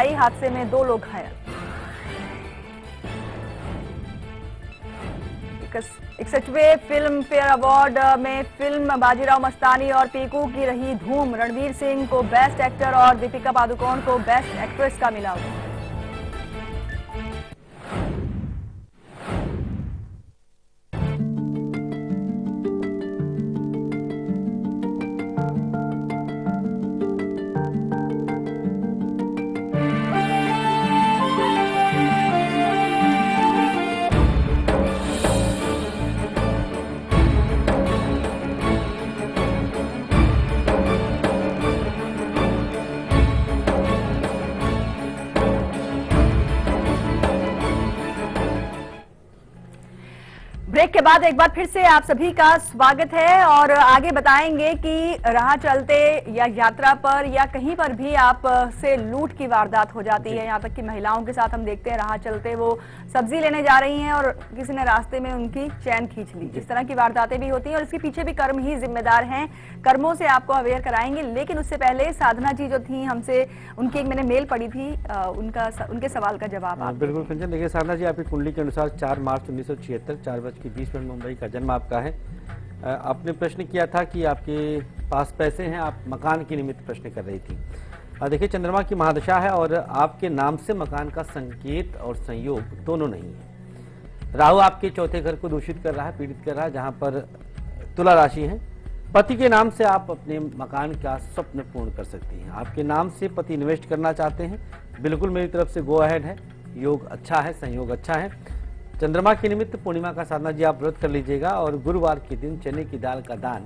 आई, हादसे में 2 लोग घायल। 61वें फिल्म फेयर अवार्ड में फिल्म बाजीराव मस्तानी और पीकू की रही धूम। रणवीर सिंह को बेस्ट एक्टर और दीपिका पादुकोण को बेस्ट एक्ट्रेस का मिला। ब्रेक के बाद एक बार फिर से आप सभी का स्वागत है और आगे बताएंगे कि राह चलते या यात्रा पर या कहीं पर भी आप से लूट की वारदात हो जाती है। यहाँ तक कि महिलाओं के साथ हम देखते हैं राह चलते वो सब्जी लेने जा रही हैं और किसी ने रास्ते में उनकी चैन खींच ली। इस तरह की वारदातें भी होती हैं और इसके पीछे भी कर्म ही जिम्मेदार हैं। कर्मों से आपको अवेयर कराएंगे, लेकिन उससे पहले साधना जी जो थी हमसे, उनकी एक मैंने मेल पढ़ी थी, उनके सवाल का जवाब आप। बिल्कुल कंचन, देखिए साधना जी, आपकी कुंडली के अनुसार 4 मार्च 1976 4:20 मुंबई का जन्म आपका है। आपने प्रश्न किया था कि आपके पास पैसे हैं, आप मकान के निमित्त प्रश्न कर रही थी। देखिए चंद्रमा की महादशा है और आपके नाम से मकान का संकेत और संयोग दोनों नहीं है। राहु आपके चौथे घर को दूषित कर रहा है, पीड़ित कर रहा है, जहां पर तुला राशि है। पति के नाम से आप अपने मकान का स्वप्न पूर्ण कर सकती हैं। आपके नाम से पति इन्वेस्ट करना चाहते हैं, बिल्कुल मेरी तरफ से गो अहेड है। योग अच्छा है, संयोग अच्छा है। चंद्रमा के निमित्त पूर्णिमा का साधना जी आप व्रत कर लीजिएगा और गुरुवार के दिन चने की दाल का दान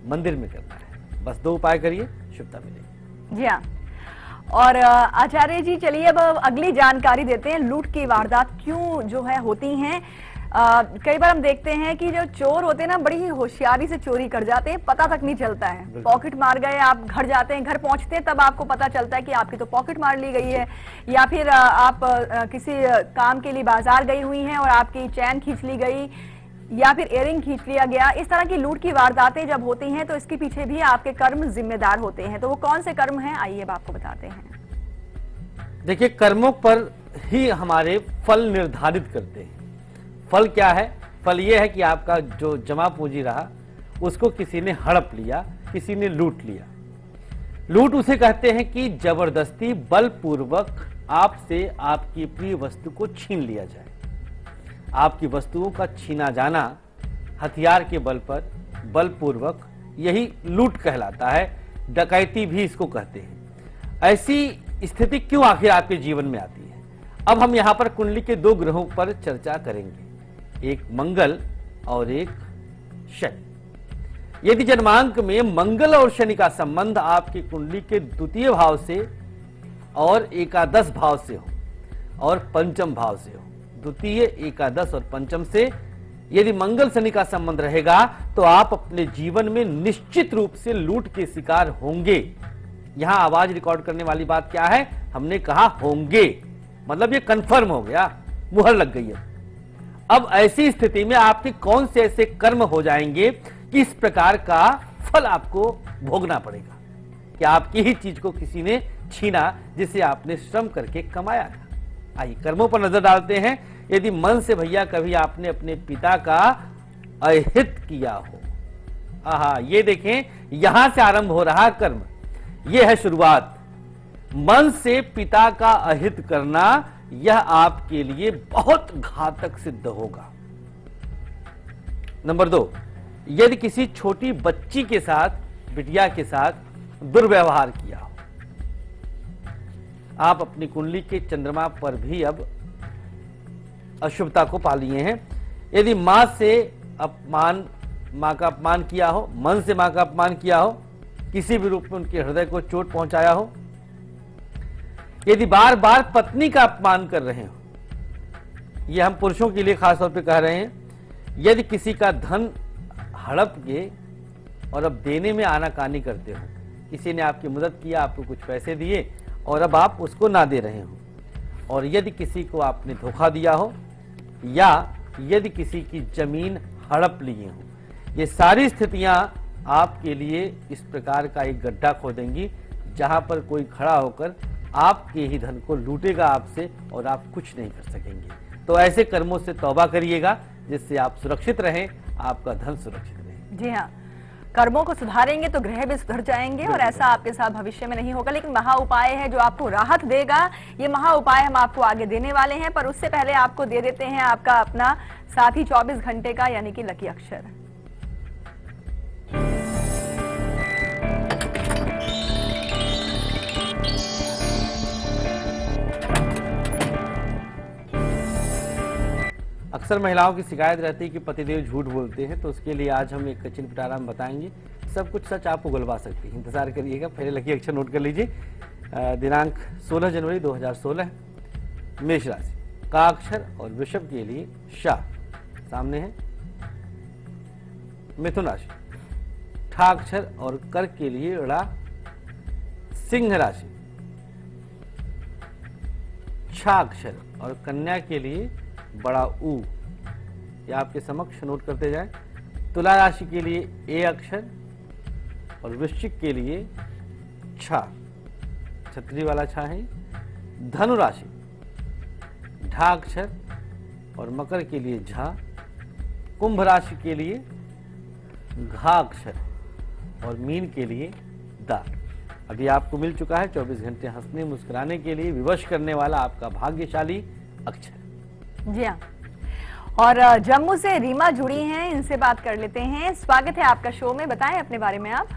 मंदिर में करना है। बस 2 उपाय करिए, शुभता मिलेगी। जी हाँ। और आचार्य जी, चलिए अब अगली जानकारी देते हैं। लूट की वारदात क्यों जो है होती हैं। कई बार हम देखते हैं कि जो चोर होते हैं ना, बड़ी ही होशियारी से चोरी कर जाते हैं, पता तक नहीं चलता है। पॉकेट मार गए, आप घर जाते हैं, घर पहुंचते हैं तब आपको पता चलता है कि आपकी तो पॉकेट मार ली गई है, या फिर आप किसी काम के लिए बाजार गई हुई हैं और आपकी चैन खींच ली गई, या फिर इयररिंग खींच लिया गया। इस तरह की लूट की वारदातें जब होती हैं तो इसके पीछे भी आपके कर्म जिम्मेदार होते हैं। तो वो कौन से कर्म हैं, आइए अब आपको बताते हैं। देखिए, कर्मों पर ही हमारे फल निर्धारित करते हैं। फल क्या है? फल ये है कि आपका जो जमा पूंजी रहा उसको किसी ने हड़प लिया, किसी ने लूट लिया। लूट उसे कहते हैं कि जबरदस्ती बलपूर्वक आपसे आपकी प्रिय वस्तु को छीन लिया जाए। आपकी वस्तुओं का छीना जाना हथियार के बल पर बलपूर्वक, यही लूट कहलाता है। डकैती भी इसको कहते हैं। ऐसी स्थिति क्यों आखिर आपके जीवन में आती है? अब हम यहां पर कुंडली के 2 ग्रहों पर चर्चा करेंगे, एक मंगल और एक शनि। यदि जन्मांक में मंगल और शनि का संबंध आपकी कुंडली के 2य भाव से और एकादश भाव से हो और पंचम भाव से हो, 2य, एकादश और पंचम से यदि मंगल शनि का संबंध रहेगा तो आप अपने जीवन में निश्चित रूप से लूट के शिकार होंगे। यहां आवाज रिकॉर्ड करने वाली बात क्या है? हमने कहा होंगे, मतलब ये कंफर्म हो गया, मुहर लग गई है। अब ऐसी स्थिति में आपके कौन से ऐसे कर्म हो जाएंगे कि इस प्रकार का फल आपको भोगना पड़ेगा कि आपकी ही चीज को किसी ने छीना जिसे आपने श्रम करके कमाया था। आइए कर्मों पर नजर डालते हैं। यदि मन से भैया कभी आपने अपने पिता का अहित किया हो, आहा, ये देखें, यहां से आरंभ हो रहा कर्म, यह है शुरुआत। मन से पिता का अहित करना, यह आपके लिए बहुत घातक सिद्ध होगा। नंबर 2, यदि किसी छोटी बच्ची के साथ, बिटिया के साथ दुर्व्यवहार किया हो। आप अपनी कुंडली के चंद्रमा पर भी अब अशुभता को पा लिए हैं। यदि मां का अपमान किया हो, मन से मां का अपमान किया हो, किसी भी रूप में उनके हृदय को चोट पहुंचाया हो, यदि बार बार पत्नी का अपमान कर रहे हो, यह हम पुरुषों के लिए खासतौर पे कह रहे हैं। यदि किसी का धन हड़प के और अब देने में आनाकानी करते हो, किसी ने आपकी मदद किया, आपको कुछ पैसे दिए और अब आप उसको ना दे रहे हो, और यदि किसी को आपने धोखा दिया हो या यदि किसी की जमीन हड़प लिए हो, ये सारी स्थितियां आपके लिए इस प्रकार का एक गड्ढा खोदेंगी जहां पर कोई खड़ा होकर आपके ही धन को लूटेगा आपसे और आप कुछ नहीं कर सकेंगे। तो ऐसे कर्मों से तौबा करिएगा जिससे आप सुरक्षित रहें, आपका धन सुरक्षित रहे। जी हाँ, कर्मों को सुधारेंगे तो ग्रह भी सुधर जाएंगे और ऐसा आपके साथ भविष्य में नहीं होगा। लेकिन महा उपाय है जो आपको राहत देगा, ये महा उपाय हम आपको आगे देने वाले हैं, पर उससे पहले आपको दे देते हैं आपका अपना साथी 24 घंटे का यानी कि लकी अक्षर। अक्सर महिलाओं की शिकायत रहती है कि पतिदेव झूठ बोलते हैं, तो उसके लिए आज हम एक कचिन पिटारा में बताएंगे। सब कुछ सच आपको गुलवा सकती है, इंतजार करिएगा। पहले लकी अक्षर नोट कर लीजिए। दिनांक 16 जनवरी 2016, मेष राशि का अक्षर और वृषभ के लिए शाह सामने है। मिथुन राशि ठा अक्षर और कर के लिए ड़ा। सिंह राशि छा अक्षर और कन्या के लिए बड़ा ऊ, या आपके समक्ष नोट करते जाएं। तुला राशि के लिए ए अक्षर और वृश्चिक के लिए छा, छतरी वाला छा है। धनु राशि ढा अक्षर और मकर के लिए झा। कुंभ राशि के लिए घा अक्षर और मीन के लिए दा। अभी आपको मिल चुका है 24 घंटे हंसने मुस्कुराने के लिए विवश करने वाला आपका भाग्यशाली अक्षर। जी हाँ, और जम्मू से रीमा जुड़ी हैं, इनसे बात कर लेते हैं। स्वागत है आपका शो में, बताएं अपने बारे में आप।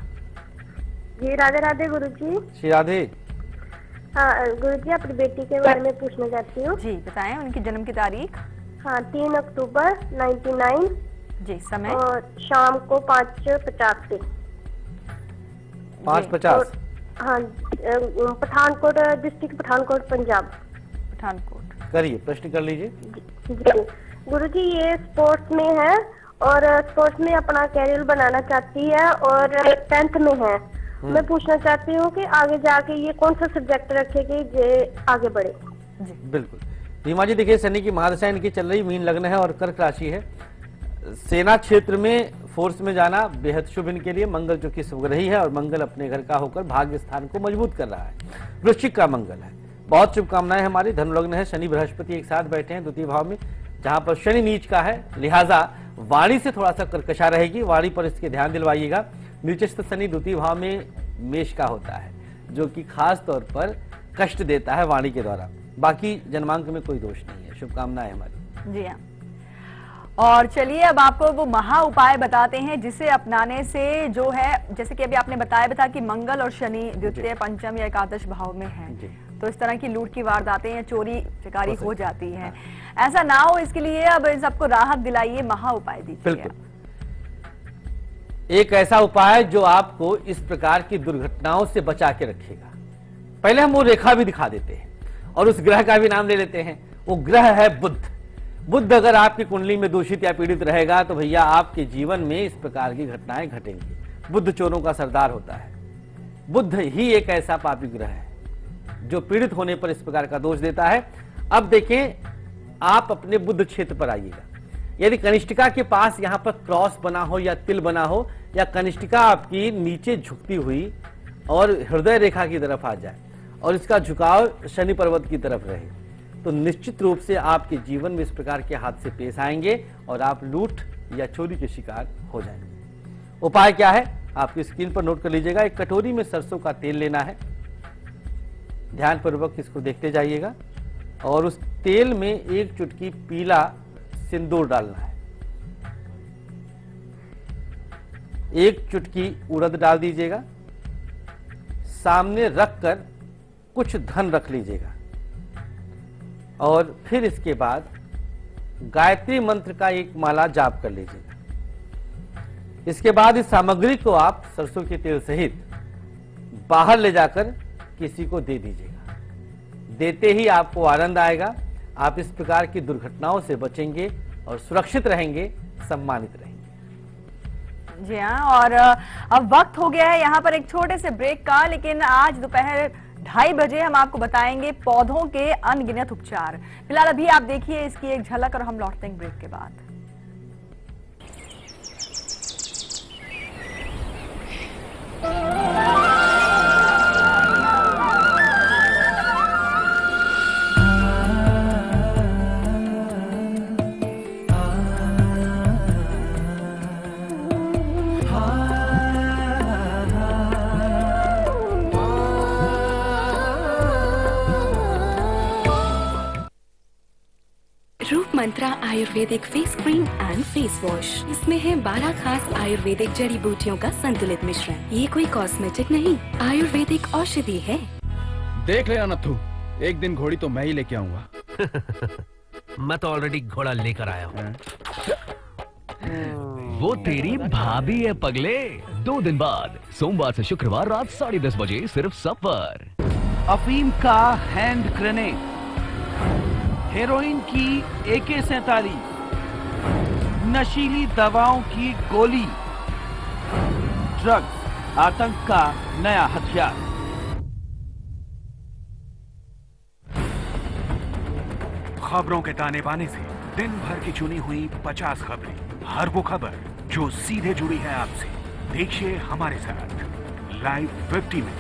जी राधे राधे गुरुजी। श्री राधे। हाँ गुरुजी, अपनी बेटी के बारे में पूछना चाहती हूँ। जी बताएं, उनकी जन्म की तारीख। हाँ 3 अक्टूबर 99। जी समय। और शाम को 5:50 पे। 5:50। हाँ पठानकोट डिस्ट्रिक्ट, पठानकोट पंजाब। पठानकोट। करिए, प्रश्न कर लीजिए। जी गुरुजी, ये स्पोर्ट्स में है और स्पोर्ट्स में अपना कैरियर बनाना चाहती है और 10th में है। मैं पूछना चाहती हूँ कि आगे जाके ये कौन सा सब्जेक्ट रखेगी जे आगे बढ़े। जी बिल्कुल रीमा जी, देखिए शनि की महादशा इनकी चल रही, मीन लग्न है और कर्क राशि है। सेना क्षेत्र में फोर्स में जाना बेहद शुभ इनके लिए। मंगल जो कि स्वग्रही है और मंगल अपने घर का होकर भाग्य स्थान को मजबूत कर रहा है। वृश्चिक का मंगल है, बहुत शुभकामनाएं हमारी। धनु लग्न है, शनि बृहस्पति एक साथ बैठे हैं द्वितीय भाव में, जहां पर शनि नीच का है, लिहाजा वाणी से थोड़ा सा कर्कशा रहेगी, वाणी पर इसके ध्यान दिलवाइएगा। नीचस्थ शनि द्वितीय भाव में मेष का होता है, जो कि खास तौर पर कष्ट देता है वाणी के द्वारा। बाकी जन्मांक में कोई दोष नहीं है, शुभकामनाएं हमारी। जी हाँ, और चलिए अब आपको वो महा उपाय बताते हैं जिसे अपनाने से जो है, जैसे कि अभी आपने बताया कि मंगल और शनि द्वितीय, पंचम या एकादश भाव में है, तो इस तरह की लूट की वारदातें या चोरी चकारी हो जाती है। ऐसा ना हो इसके लिए अब इन सबको राहत दिलाइए, महा उपाय दीजिए। बिल्कुल, एक ऐसा उपाय जो आपको इस प्रकार की दुर्घटनाओं से बचा के रखेगा। पहले हम वो रेखा भी दिखा देते हैं और उस ग्रह का भी नाम ले लेते हैं। वो ग्रह है बुध। बुध अगर आपकी कुंडली में दूषित या पीड़ित रहेगा तो भैया आपके जीवन में इस प्रकार की घटनाएं घटेंगी। बुध चोरों का सरदार होता है। बुध ही एक ऐसा पापी ग्रह है जो पीड़ित होने पर इस प्रकार का दोष देता है। अब देखें, आप अपने बुध क्षेत्र पर आइएगा। यदि कनिष्ठिका के पास यहाँ पर क्रॉस बना हो या तिल बना हो, या कनिष्ठिका आपकी नीचे झुकती हुई और हृदय रेखा की तरफ आ जाए और इसका झुकाव शनि पर्वत की तरफ रहे, तो निश्चित रूप से आपके जीवन में इस प्रकार के हादसे पेश आएंगे और आप लूट या चोरी के शिकार हो जाएंगे। उपाय क्या है, आपकी स्क्रीन पर नोट कर लीजिएगा। एक कटोरी में सरसों का तेल लेना है, ध्यानपूर्वक इसको देखते जाइएगा, और उस तेल में एक चुटकी पीला सिंदूर डालना है। एक चुटकी उड़द डाल दीजिएगा। सामने रखकर कुछ धन रख लीजिएगा और फिर इसके बाद गायत्री मंत्र का एक माला जाप कर लीजिएगा। इसके बाद इस सामग्री को आप सरसों के तेल सहित बाहर ले जाकर किसी को दे दीजिएगा। देते ही आपको आनंद आएगा। आप इस प्रकार की दुर्घटनाओं से बचेंगे और सुरक्षित रहेंगे, सम्मानित रहेंगे। जी हाँ, और अब वक्त हो गया है यहाँ पर एक छोटे से ब्रेक का, लेकिन आज दोपहर 2:30 बजे हम आपको बताएंगे पौधों के अनगिनत उपचार। फिलहाल अभी आप देखिए इसकी एक झलक और हम लौटते हैं ब्रेक के बाद। Mantra Ayurvedic face cream and face wash. इसमें है 12 खास आयुर्वेदिक जड़ी बूटियों का संतुलित मिश्रण। ये कोई कॉस्मेटिक नहीं, आयुर्वेदिक औषधि है। देख लेना नथु, एक दिन घोड़ी तो मैं ही लेके आऊंगा। मैं तो ऑलरेडी घोड़ा लेकर आया हूँ। वो तेरी भाभी है पगले। 2 दिन बाद सोमवार से शुक्रवार रात 10:30 बजे सिर्फ सब पर। अफीम का हैंड ग्रेनेड, हेरोइन की AK-47, नशीली दवाओं की गोली, ड्रग्स आतंक का नया हथियार। खबरों के ताने बाने से दिन भर की चुनी हुई 50 खबरें, हर वो खबर जो सीधे जुड़ी है आपसे। देखिए हमारे साथ लाइव 50 में।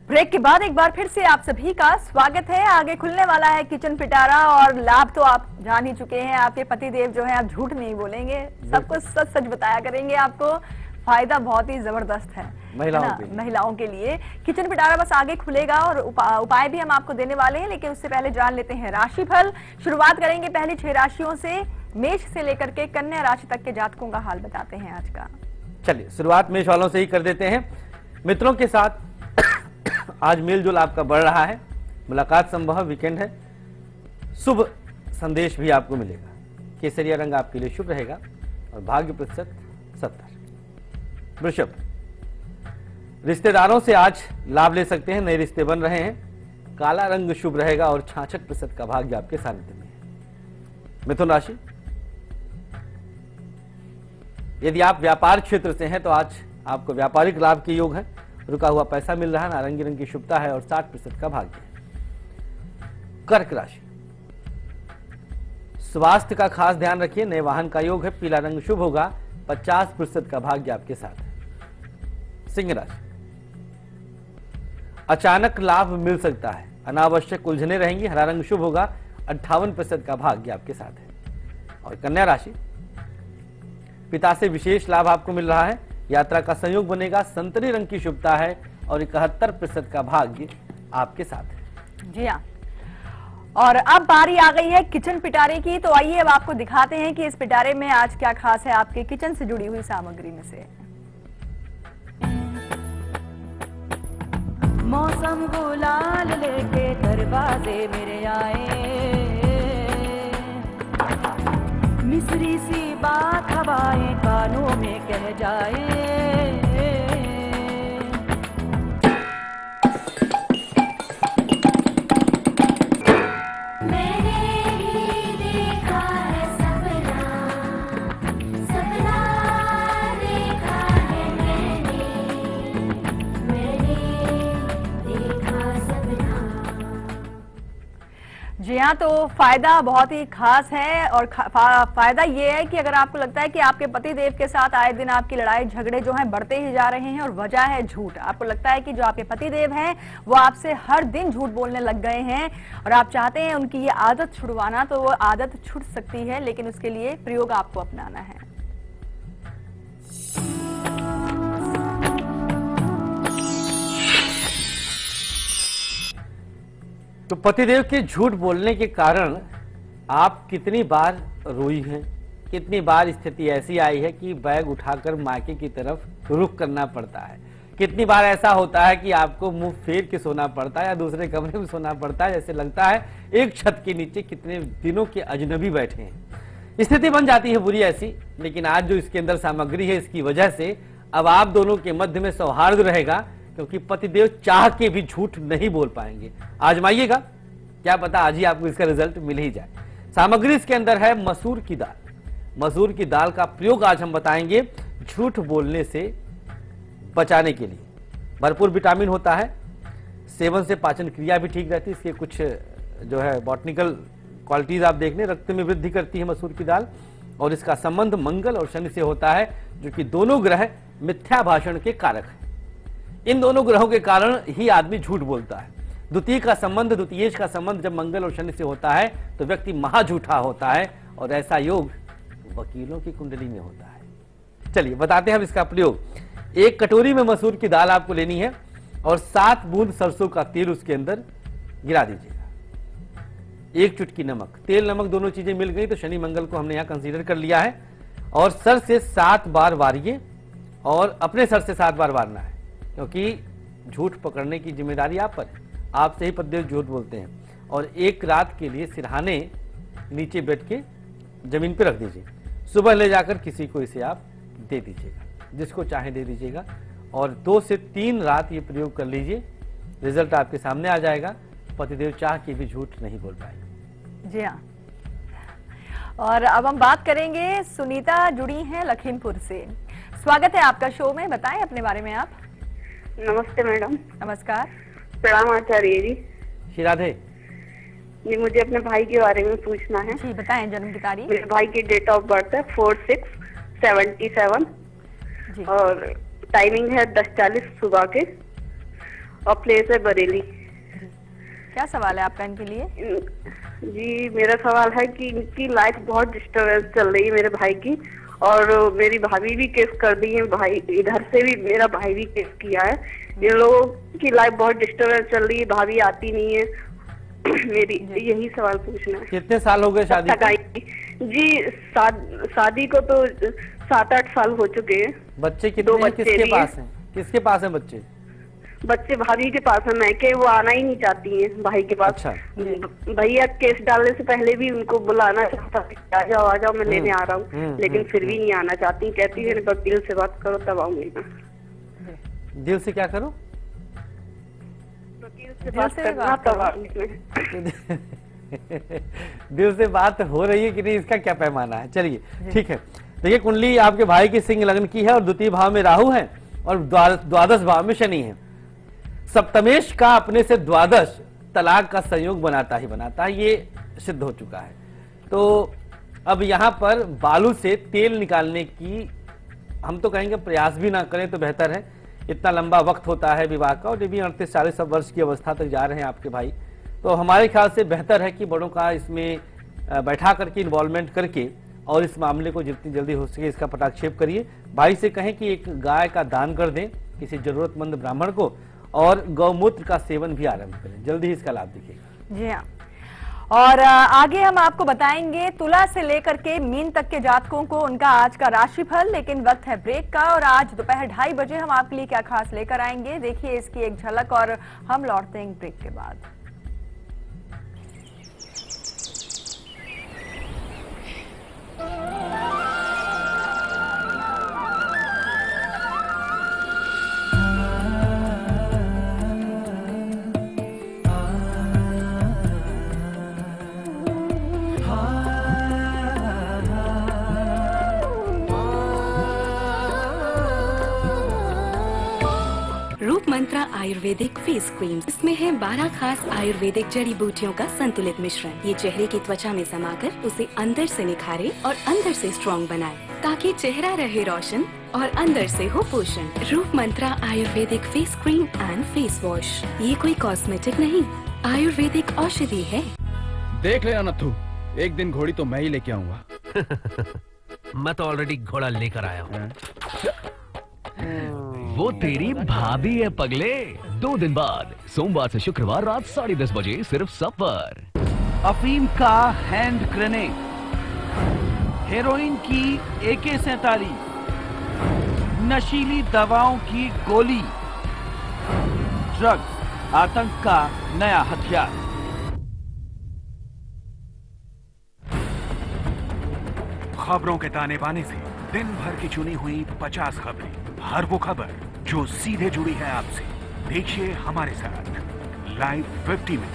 ब्रेक के बाद एक बार फिर से आप सभी का स्वागत है। आगे खुलने वाला है किचन पिटारा और लाभ तो आप जान ही चुके हैं। आपके पतिदेव जो हैं, आप झूठ नहीं बोलेंगे, सब कुछ सच सच बताया करेंगे। आपको फायदा बहुत ही जबरदस्त है महिलाओं के लिए। किचन पिटारा बस आगे खुलेगा और उपाय भी हम आपको देने वाले हैं, लेकिन उससे पहले जान लेते हैं राशिफल। शुरुआत करेंगे पहली 6 राशियों से। मेष से लेकर के कन्या राशि तक के जातकों का हाल बताते हैं आज का। चलिए शुरुआत मेष वालों से ही कर देते हैं। मित्रों के साथ आज मेलजोल आपका बढ़ रहा है, मुलाकात संभव है, वीकेंड है, शुभ संदेश भी आपको मिलेगा। केसरिया रंग आपके लिए शुभ रहेगा और भाग्य प्रतिशत 70। वृषभ, रिश्तेदारों से आज लाभ ले सकते हैं, नए रिश्ते बन रहे हैं। काला रंग शुभ रहेगा और 66% का भाग्य आपके सानिध्य में है। मिथुन राशि, यदि आप व्यापार क्षेत्र से हैं तो आज आपको व्यापारिक लाभ के योग है। रुका हुआ पैसा मिल रहा है, नारंगी रंग की शुभता है और 60% का भाग्य है। कर्क राशि, स्वास्थ्य का खास ध्यान रखिए, नए वाहन का योग है। पीला रंग शुभ होगा, 50% का भाग्य आपके साथ है। सिंह राशि, अचानक लाभ मिल सकता है, अनावश्यक उलझने रहेंगी। हरा रंग शुभ होगा, 58% का भाग्य आपके साथ है। और कन्या राशि, पिता से विशेष लाभ आपको मिल रहा है, यात्रा का संयोग बनेगा। संतरी रंग की शुभता है और 71% का भाग्य आपके साथ है। जी हाँ, और अब बारी आ गई है किचन पिटारे की। तो आइए अब आपको दिखाते हैं कि इस पिटारे में आज क्या खास है आपके किचन से जुड़ी हुई सामग्री में से। मौसम गुलाल लेके दरवाजे मेरे आए, मिस्री सी बात हवाएं कानों में कह जाए। जी हाँ, तो फायदा बहुत ही खास है और फायदा ये है कि अगर आपको लगता है कि आपके पति देव के साथ आए दिन आपकी लड़ाई झगड़े जो हैं बढ़ते ही जा रहे हैं और वजह है झूठ, आपको लगता है कि जो आपके पति देव हैं वो आपसे हर दिन झूठ बोलने लग गए हैं और आप चाहते हैं उनकी ये आदत छुड़वाना, तो वो आदत छूट सकती है, लेकिन उसके लिए प्रयोग आपको अपनाना है। तो पतिदेव के झूठ बोलने के कारण आप कितनी बार रोई हैं, कितनी बार स्थिति ऐसी आई है कि बैग उठाकर मायके की तरफ रुख करना पड़ता है, कितनी बार ऐसा होता है कि आपको मुंह फेर के सोना पड़ता है या दूसरे कमरे में सोना पड़ता है, जैसे लगता है एक छत के नीचे कितने दिनों के अजनबी बैठे हैं। स्थिति बन जाती है बुरी ऐसी, लेकिन आज जो इसके अंदर सामग्री है इसकी वजह से अब आप दोनों के मध्य में सौहार्द रहेगा, क्योंकि पतिदेव चाह के भी झूठ नहीं बोल पाएंगे। आजमाइएगा, क्या पता आज ही आपको इसका रिजल्ट मिल ही जाए। सामग्री इसके अंदर है मसूर की दाल। मसूर की दाल का प्रयोग आज हम बताएंगे झूठ बोलने से बचाने के लिए। भरपूर विटामिन होता है, सेवन से पाचन क्रिया भी ठीक रहती है। इसके कुछ जो है बॉटनिकल क्वालिटीज आप देख लें, रक्त में वृद्धि करती है मसूर की दाल और इसका संबंध मंगल और शनि से होता है, जो कि दोनों ग्रह मिथ्या भाषण के कारक हैं। इन दोनों ग्रहों के कारण ही आदमी झूठ बोलता है। द्वितीय का संबंध जब मंगल और शनि से होता है तो व्यक्ति महाझूठा होता है, और ऐसा योग वकीलों की कुंडली में होता है। चलिए बताते हैं हम इसका प्रयोग। एक कटोरी में मसूर की दाल आपको लेनी है और 7 बूंद सरसों का तेल उसके अंदर गिरा दीजिएगा। 1 चुटकी नमक, तेल नमक दोनों चीजें मिल गई तो शनि मंगल को हमने यहां कंसीडर कर लिया है। और सर से 7 बार वारिए, और अपने सर से 7 बार वारना है, क्योंकि झूठ पकड़ने की जिम्मेदारी आप पर है। आपसे ही पद्य झूठ बोलते हैं। और 1 रात के लिए सिरहाने नीचे बैठ के जमीन पर रख दीजिए। सुबह ले जाकर किसी को इसे आप दे दीजिएगा, जिसको चाहे दे दीजिएगा। और 2 से 3 रात ये प्रयोग कर लीजिए, रिजल्ट आपके सामने आ जाएगा। पतिदेव चाह के भी झूठ नहीं बोल पाएंगे। जी हाँ। और अब हम बात करेंगे, सुनीता जुड़ी हैं लखीमपुर से। स्वागत है आपका शो में, बताएं अपने बारे में आप। नमस्ते मैडम। नमस्कार। प्रणाम आचार्य जी। श्री राधे जी, मुझे अपने भाई के बारे में पूछना है। जी बताएं, जन्म की तारीख। मेरे भाई की डेट ऑफ बर्थ है 4/6/77 जी। और टाइमिंग है 10:40 सुबह के, और प्लेस है बरेली। क्या सवाल है आपका इनके लिए? जी, मेरा सवाल है कि इनकी लाइफ बहुत डिस्टर्बेंस चल रही है मेरे भाई की, और मेरी भाभी भी केस कर दी है, भाई इधर से भी मेरा भाई भी केस किया है। इन लोगों की लाइफ बहुत डिस्टर्बेंस चल रही है, भाभी आती नहीं है। मेरी यही सवाल पूछना है। कितने साल हो गए शादी को? जी, शादी को तो 7-8 साल हो चुके हैं। बच्चे कितने हैं? किसके पास हैं? किसके पास हैं बच्चे? बच्चे भाभी के पास है, मैं के वो आना ही नहीं चाहती है भाई के पास। अच्छा। भैया केस डालने से पहले भी उनको बुलाना चाहता है, आ जाओ मैं लेने आ रहा हूँ, लेकिन फिर भी नहीं आना चाहती। कहती है वकील से बात करो तब आऊंगी मैं। दिल से क्या करो? वकील से बात करना तब आऊंगी मैं। दिल से बात हो रही है कि नहीं, इसका क्या पैमाना है? चलिए ठीक है। देखिए, कुंडली आपके भाई की सिंह लग्न की है, और द्वितीय भाव में राहु है, और द्वादश भाव में शनि है। सप्तमेश का अपने से द्वादश तलाक का संयोग बनाता ही बनाता है, ये सिद्ध हो चुका है। तो अब यहाँ पर बालू से तेल निकालने की हम तो कहेंगे प्रयास भी ना करें तो बेहतर है। इतना लंबा वक्त होता है विवाह का, और ये भी 38-40 वर्ष की अवस्था तक जा रहे हैं आपके भाई, तो हमारे ख्याल से बेहतर है कि बड़ों का इसमें बैठा करके इन्वॉल्वमेंट करके और इस मामले को जितनी जल्दी हो सके इसका पटाक्षेप करिए। भाई से कहें कि एक गाय का दान कर दें किसी जरूरतमंद ब्राह्मण को, और गौमूत्र का सेवन भी आरंभ करें, जल्दी ही इसका लाभ दिखेगा। जी हाँ। और आगे हम आपको बताएंगे तुला से लेकर के मीन तक के जातकों को उनका आज का राशिफल, लेकिन वक्त है ब्रेक का, और आज दोपहर 2:30 बजे हम आपके लिए क्या खास लेकर आएंगे, देखिए इसकी एक झलक, और हम लौटते हैं ब्रेक के बाद। रूप मंत्रा आयुर्वेदिक फेस क्रीम, इसमें है 12 खास आयुर्वेदिक जड़ी बूटियों का संतुलित मिश्रण। ये चेहरे की त्वचा में समाकर उसे अंदर से निखारे और अंदर से स्ट्रॉन्ग बनाए, ताकि चेहरा रहे रोशन और अंदर से हो पोषण। Roop Mantra Ayurvedic face cream and face wash, ये कोई कॉस्मेटिक नहीं, आयुर्वेदिक औषधि है। देख ले अनथु, एक दिन घोड़ी तो मैं ही लेके आऊंगा। मैं तो ऑलरेडी घोड़ा लेकर आया हूँ। वो तेरी भाभी है पगले। 2 दिन बाद सोमवार से शुक्रवार रात 10:30 बजे सिर्फ सब पर। अफीम का हैंड ग्रेनेड, हेरोइन की AK-47, नशीली दवाओं की गोली, ड्रग्स आतंक का नया हथियार। खबरों के ताने बाने से दिन भर की चुनी हुई 50 खबरें, हर वो खबर जो सीधे जुड़ी है आपसे। देखिए हमारे साथ लाइव 50 में।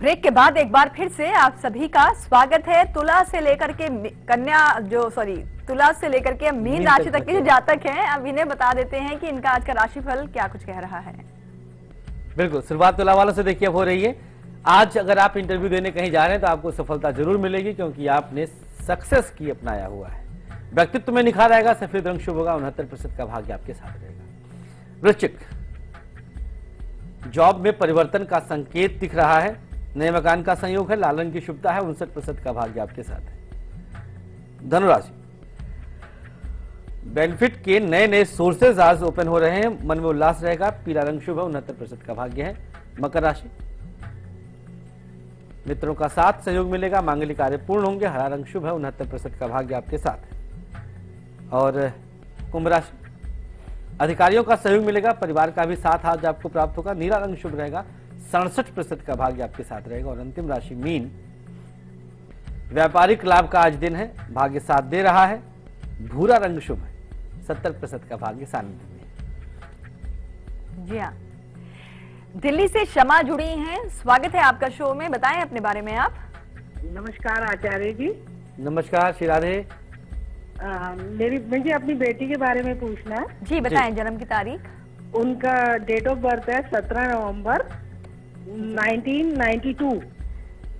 ब्रेक के बाद एक बार फिर से आप सभी का स्वागत है। तुला से लेकर के तुला से लेकर के मीन राशि तक के जो जातक हैं, अब इन्हें बता देते हैं कि इनका आज का राशिफल क्या कुछ कह रहा है। बिल्कुल, शुरुआत तुला वालों से देखिए अब हो रही है। आज अगर आप इंटरव्यू देने कहीं जा रहे हैं तो आपको सफलता जरूर मिलेगी, क्योंकि आपने सक्सेस की अपनाया हुआ है। व्यक्तित्व में निखार आएगा, सफेद रंग शुभ होगा, 69% का भाग्य आपके साथ रहेगा। वृश्चिक, जॉब में परिवर्तन का संकेत दिख रहा है। नए मकान का संयोग है, लाल रंग की शुभता है, 59% का भाग्य आपके साथ है। धनुराशि, बेनिफिट के नए नए सोर्सेज आज ओपन हो रहे हैं, मन में उल्लास रहेगा, पीला रंग शुभ है, 69% का भाग्य है। मकर राशि, मित्रों का साथ सहयोग मिलेगा, मांगलिक कार्य पूर्ण होंगे, हरा रंग शुभ है, 69% का भाग्य आपके साथ है। और कुंभ राशि, अधिकारियों का सहयोग मिलेगा, परिवार का भी साथ आज आपको प्राप्त होगा, नीला रंग शुभ रहेगा, 67% का भाग्य आपके साथ रहेगा। और अंतिम राशि मीन, व्यापारिक लाभ का आज दिन है, भाग्य साथ दे रहा है, भूरा रंग शुभ है, 70% का भाग्य सानिध्य में है। जी हाँ, दिल्ली से क्षमा जुड़ी हैं, स्वागत है आपका शो में, बताएं अपने बारे में आप। नमस्कार आचार्य जी। नमस्कार, श्री राधे। मुझे अपनी बेटी के बारे में पूछना है। जी बताएं, जन्म की तारीख। उनका डेट ऑफ बर्थ है 17 नवंबर 1992।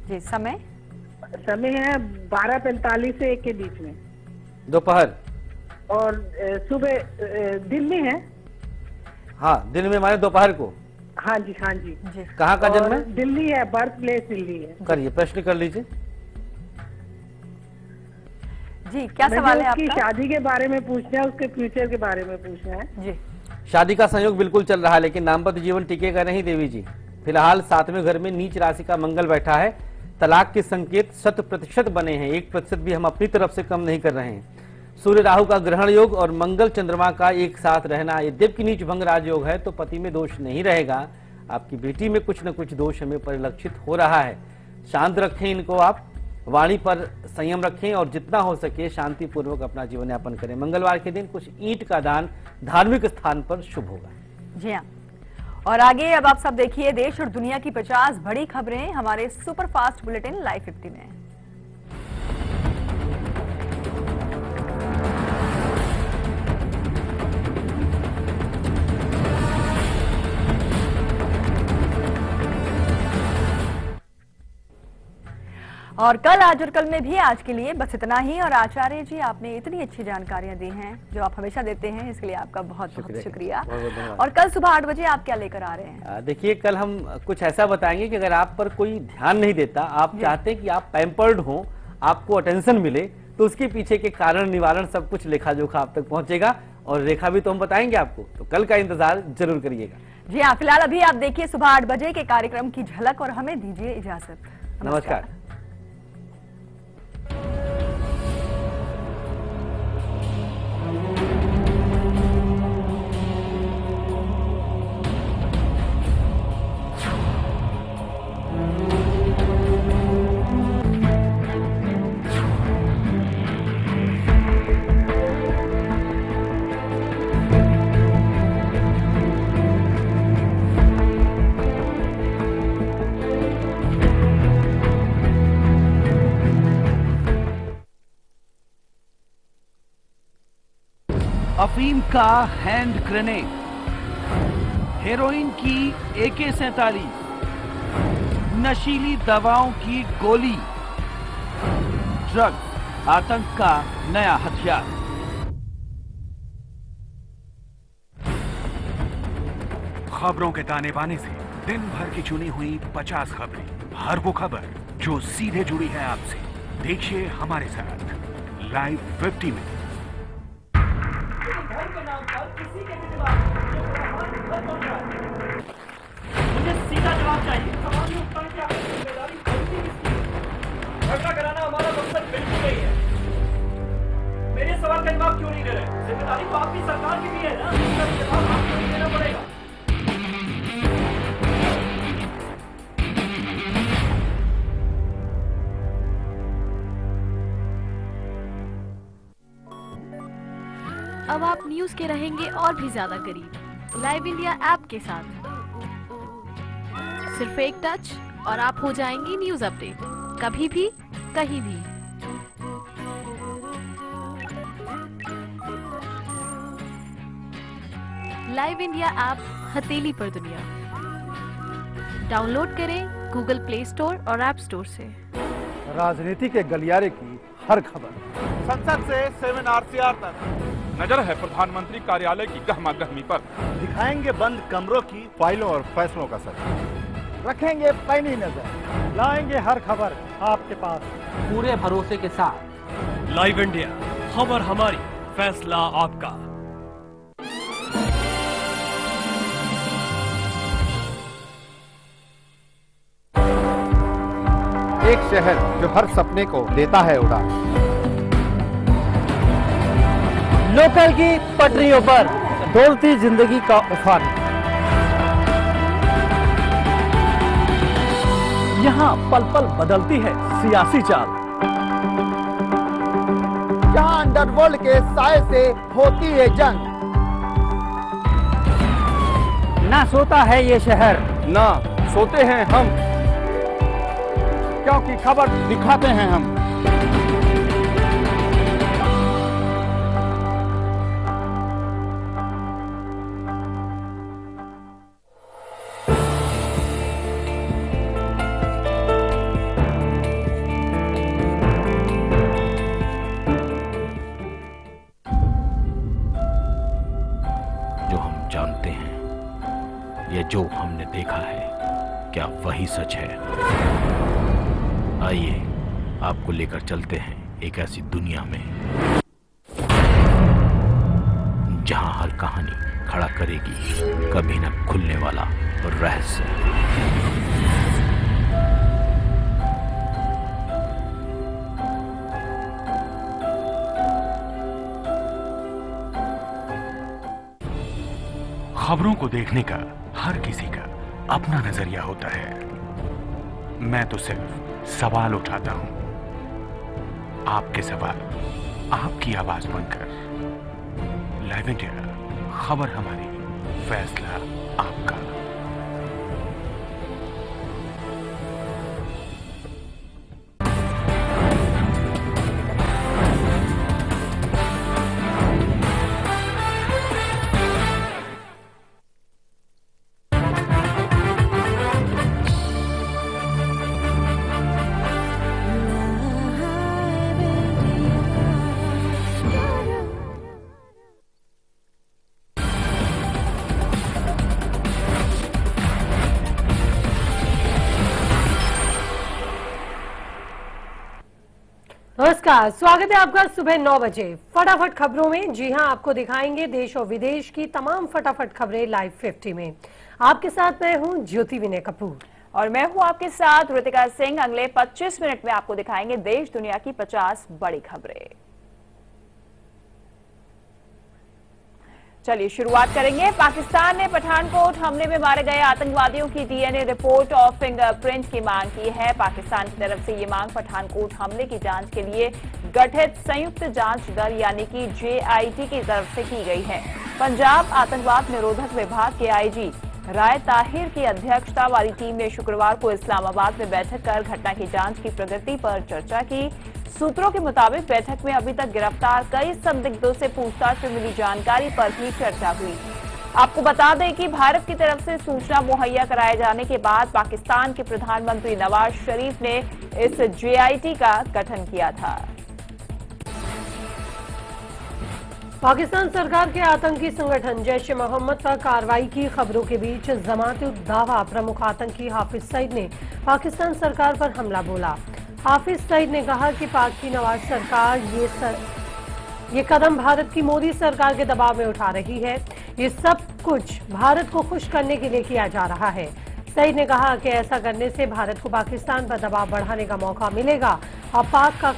जी, समय है 12:45 से 1 के बीच में दोपहर। और सुबह दिन में है। हाँ, दिन में माने दोपहर को। हाँ जी, हाँ जी। कहाँ का जन्म है? दिल्ली है, बर्थ प्लेस दिल्ली है। करिए, प्रश्न कर लीजिए। जी, क्या सवाल है आपका? उसकी शादी के बारे में पूछना है, उसके फ्यूचर के बारे में पूछना है। जी, शादी का संयोग बिल्कुल चल रहा है, लेकिन दाम्पत्य जीवन टिकेगा नहीं देवी जी। फिलहाल 7वें घर में नीच राशि का मंगल बैठा है, तलाक के संकेत 100% बने हैं, 1% भी हम अपनी तरफ से कम नहीं कर रहे हैं। सूर्य राहु का ग्रहण योग और मंगल चंद्रमा का एक साथ रहना, यद्यपि की नीच भंग राजयोग है तो पति में दोष नहीं रहेगा, आपकी बेटी में कुछ न कुछ दोष हमें परिलक्षित हो रहा है। शांत रखें इनको, आप वाणी पर संयम रखें और जितना हो सके शांति पूर्वक अपना जीवन यापन करें। मंगलवार के दिन कुछ ईंट का दान धार्मिक स्थान पर शुभ होगा। जी हाँ, और आगे अब आप सब देखिए देश और दुनिया की 50 बड़ी खबरें हमारे सुपर फास्ट बुलेटिन लाइव 50 में। और कल, आज और कल में भी आज के लिए बस इतना ही। और आचार्य जी, आपने इतनी अच्छी जानकारियां दी हैं जो आप हमेशा देते हैं, इसके लिए आपका बहुत बहुत शुक्रिया। और कल सुबह 8 बजे आप क्या लेकर आ रहे हैं? देखिए, कल हम कुछ ऐसा बताएंगे कि अगर आप पर कोई ध्यान नहीं देता, आप चाहते हैं कि आप पैम्पर्ड हो, आपको अटेंशन मिले, तो उसके पीछे के कारण निवारण सब कुछ लेखा जोखा आप तक पहुंचेगा, और रेखा भी तो हम बताएंगे आपको, तो कल का इंतजार जरूर करिएगा। जी हाँ, फिलहाल अभी आप देखिए सुबह 8 बजे के कार्यक्रम की झलक और हमें दीजिए इजाजत। नमस्कार। अफीम का हैंड ग्रेनेड, हेरोइन की AK-47, नशीली दवाओं की गोली, ड्रग्स आतंक का नया हथियार। खबरों के ताने बाने से दिन भर की चुनी हुई 50 खबरें, हर वो खबर जो सीधे जुड़ी है आपसे। देखिए हमारे साथ लाइव 50 में। मुझे सीधा जवाब चाहिए। सवाल में उत्तर की आपकी जिम्मेदारी फैसला कराना हमारा मकसद बिल्कुल नहीं है। मेरे सवाल का जवाब क्यों नहीं दे रहे? जिम्मेदारी तो आपकी सरकार की भी है ना, इसका जवाब आपको ही देना पड़ेगा। अब आप न्यूज के रहेंगे और भी ज्यादा करीब लाइव इंडिया ऐप के साथ। सिर्फ एक टच और आप हो जाएंगी न्यूज अपडेट, कभी भी कहीं भी। लाइव इंडिया ऐप हथेली पर दुनिया डाउनलोड करें गूगल प्ले स्टोर और ऐप स्टोर से। राजनीति के गलियारे की हर खबर, संसद से 7 RCR तक नजर है प्रधानमंत्री कार्यालय की गहमा गहमी पर। दिखाएंगे बंद कमरों की फाइलों और फैसलों का सच, रखेंगे पैनी नजर, लाएंगे हर खबर आपके पास पूरे भरोसे के साथ। लाइव इंडिया, खबर हमारी, फैसला आपका। एक शहर जो हर सपने को देता है उड़ान। लोकल की पटरियों पर डोलती जिंदगी का उफान। यहाँ पल पल बदलती है सियासी चाल। यहाँ अंडरवर्ल्ड के साए से होती है जंग। ना सोता है ये शहर, ना सोते हैं हम, क्योंकि खबर दिखाते हैं हम। जो हम जानते हैं या जो हमने देखा है, क्या वही सच है? आइए आपको लेकर चलते हैं एक ऐसी दुनिया में जहां हर कहानी खड़ा करेगी कभी न खुलने वाला रहस्य। खबरों को देखने का हर किसी का अपना नजरिया होता है। मैं तो सिर्फ सवाल उठाता हूं, आपके सवाल आपकी आवाज बनकर। लाइव इंडिया, खबर हमारी, फैसला आपका। नमस्कार, स्वागत है आपका सुबह 9 बजे फटाफट खबरों में। जी हां, आपको दिखाएंगे देश और विदेश की तमाम फटाफट खबरें लाइव 50 में। आपके साथ मैं हूं ज्योति विनय कपूर और मैं हूं आपके साथ ऋतिका सिंह। अगले 25 मिनट में आपको दिखाएंगे देश दुनिया की 50 बड़ी खबरें। चलिए शुरुआत करेंगे। पाकिस्तान ने पठानकोट हमले में मारे गए आतंकवादियों की डीएनए रिपोर्ट और फिंगरप्रिंट की मांग की है। पाकिस्तान की तरफ से ये मांग पठानकोट हमले की जांच के लिए गठित संयुक्त जांच दल यानी कि जेआईटी की तरफ से की गई है। पंजाब आतंकवाद निरोधक विभाग के आईजी राय ताहिर की अध्यक्षता वाली टीम ने शुक्रवार को इस्लामाबाद में बैठक कर घटना की जांच की प्रगति पर चर्चा की। सूत्रों के मुताबिक बैठक में अभी तक गिरफ्तार कई संदिग्धों से पूछताछ में मिली जानकारी पर भी चर्चा हुई। आपको बता दें कि भारत की तरफ से सूचना मुहैया कराए जाने के बाद पाकिस्तान के प्रधानमंत्री नवाज शरीफ ने इस जेआईटी का गठन किया था। पाकिस्तान सरकार के आतंकी संगठन जैश ए मोहम्मद पर कार्रवाई की खबरों के बीच जमात-उद-दावा प्रमुख आतंकी हाफिज सईद ने पाकिस्तान सरकार पर हमला बोला। हाफिज सईद ने कहा कि पाक की नवाज सरकार ये कदम भारत की मोदी सरकार के दबाव में उठा रही है। ये सब कुछ भारत को खुश करने के लिए किया जा रहा है। सईद ने कहा कि ऐसा करने से भारत को पाकिस्तान पर दबाव बढ़ाने का मौका मिलेगा और पाक का